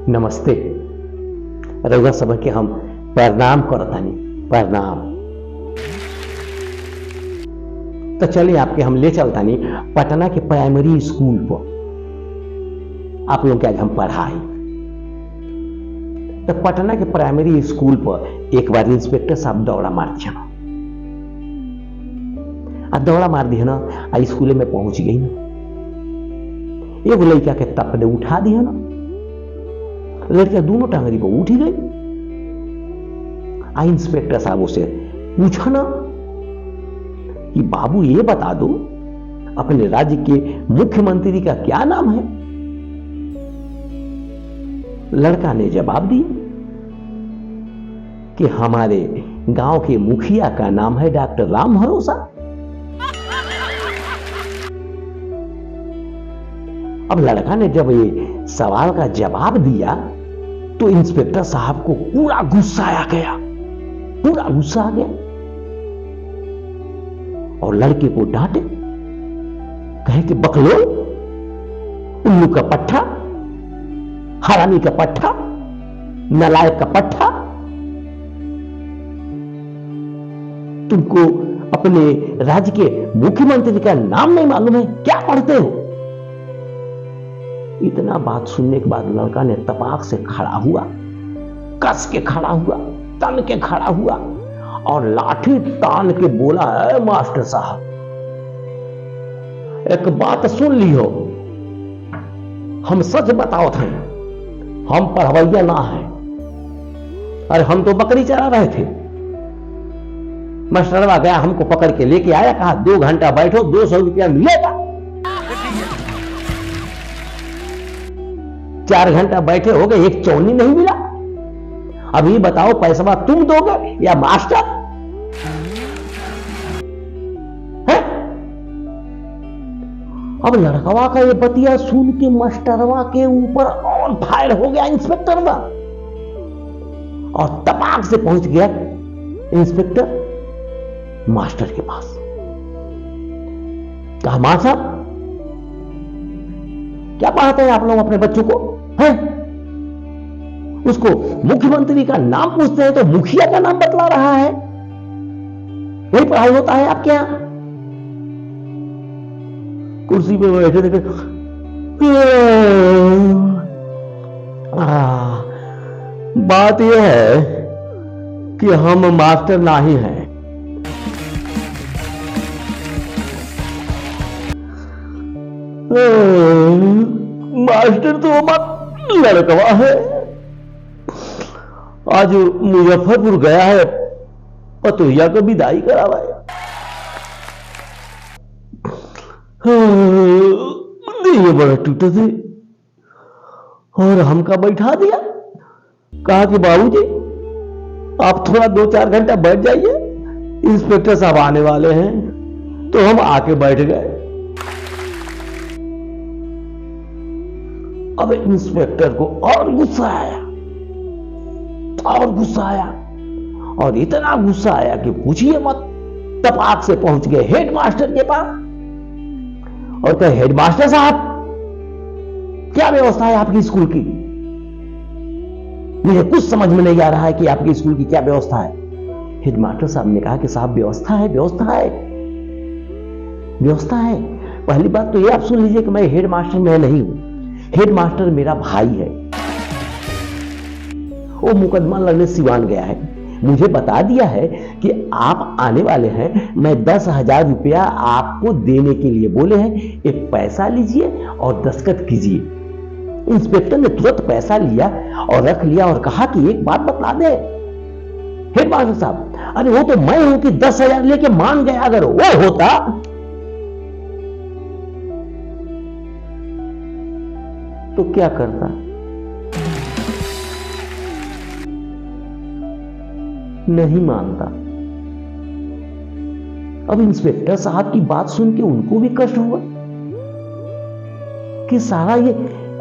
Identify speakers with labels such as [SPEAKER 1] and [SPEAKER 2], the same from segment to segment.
[SPEAKER 1] नमस्ते। रउआ सब के हम प्रणाम करतानी। प्रणाम। तो चलिए आपके हम ले चलतानी पटना के प्राइमरी स्कूल पर। आप लोग के आज हम पढ़ाई। तो पटना के प्राइमरी स्कूल पर एक बार इंस्पेक्टर साहब दौड़ा मार दिया ना, दौड़ा मार दिया ना, स्कूल में पहुंच गई ना, एगो लड़का के तप ने उठा दिया ना, लड़का दोनों टांगरी पर उठ ही गई। इंस्पेक्टर साहब उसे पूछा ना कि बाबू ये बता दो अपने राज्य के मुख्यमंत्री का क्या नाम है। लड़का ने जवाब दिया कि हमारे गांव के मुखिया का नाम है डॉक्टर राम भरोसा। अब लड़का ने जब ये सवाल का जवाब दिया तो इंस्पेक्टर साहब को पूरा गुस्सा आ गया, पूरा गुस्सा आ गया और लड़के को डांटे, कहे कि बकलोल, उल्लू का पट्टा, हरामी का पट्टा, नालायक का पट्टा, तुमको अपने राज्य के मुख्यमंत्री का नाम नहीं मालूम है, क्या पढ़ते हो। इतना बात सुनने के बाद लड़का ने तपाक से खड़ा हुआ, कस के खड़ा हुआ, तन के खड़ा हुआ और लाठी तान के बोला, है मास्टर साहब एक बात सुन ली हो, हम सच बताओ थे, हम पढ़वैया ना है, अरे हम तो बकरी चरा रहे थे। मास्टरवा गया हमको पकड़ के लेके आया, कहा 2 घंटा बैठो 200 रुपया मिलेगा। 4 घंटा बैठे हो गए, एक चौनी नहीं मिला। अभी बताओ पैसा तुम दोगे या मास्टर है? अब लड़कवा का ये बतिया सुन के मास्टरवा के ऊपर ऑन फायर हो गया इंस्पेक्टरवा और तपाक से पहुंच गया इंस्पेक्टर मास्टर के पास। कहा मास्टर साहब क्या पढ़ाते हैं आप लोग अपने बच्चों को है? उसको मुख्यमंत्री का नाम पूछते हैं तो मुखिया का नाम बतला रहा है, यही पढ़ाई होता है आपके यहां? कुर्सी पे बैठे थे, बात यह है कि हम मास्टर नहीं हैं। मास्टर तो मत लड़कवा है, आज मुजफ्फरपुर गया है पतोहिया को विदाई करावाया। ये बड़ा टूटे थे और हमका बैठा दिया, कहा कि बाबूजी आप थोड़ा 2-4 घंटा बैठ जाइए, इंस्पेक्टर साहब आने वाले हैं। तो हम आके बैठ गए। अब इंस्पेक्टर को और गुस्सा आया, और गुस्सा आया और इतना गुस्सा आया कि पूछिए मत। तपाक से पहुंच गए हेडमास्टर के पास और कहे, हेडमास्टर साहब क्या व्यवस्था है आपकी स्कूल की? मुझे कुछ समझ में नहीं आ रहा है कि आपकी स्कूल की क्या व्यवस्था है। हेडमास्टर साहब ने कहा कि साहब व्यवस्था है, व्यवस्था है, व्यवस्था है। पहली बात तो ये आप सुन लीजिए कि मैं हेडमास्टर में नहीं हूं, हेडमास्टर मेरा भाई है। वो मुकदमा लड़ने सिवान गया है, मुझे बता दिया है कि आप आने वाले हैं, मैं 10,000 रुपया आपको देने के लिए बोले हैं, एक पैसा लीजिए और दस्तखत कीजिए। इंस्पेक्टर ने तुरंत पैसा लिया और रख लिया और कहा कि एक बात बता दे हेडमास्टर साहब, अरे वो तो मैं हूं कि 10,000 लेके मान गया, अगर वो होता तो क्या करता? नहीं मानता। अब इंस्पेक्टर साहब की बात सुन के उनको भी कष्ट हुआ कि सारा ये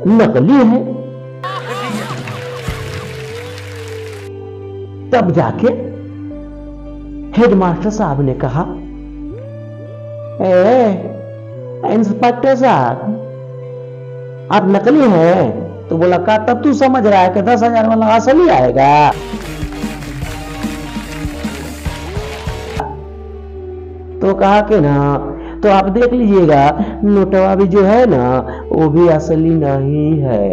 [SPEAKER 1] नकली है। तब जाके हेडमास्टर साहब ने कहा, इंस्पेक्टर साहब आप नकली हैं तो बोला का तब तू समझ रहा है कि 10,000 वाला असली आएगा। तो कहा कि ना तो आप देख लीजिएगा नोटवा भी जो है ना वो भी असली नहीं है।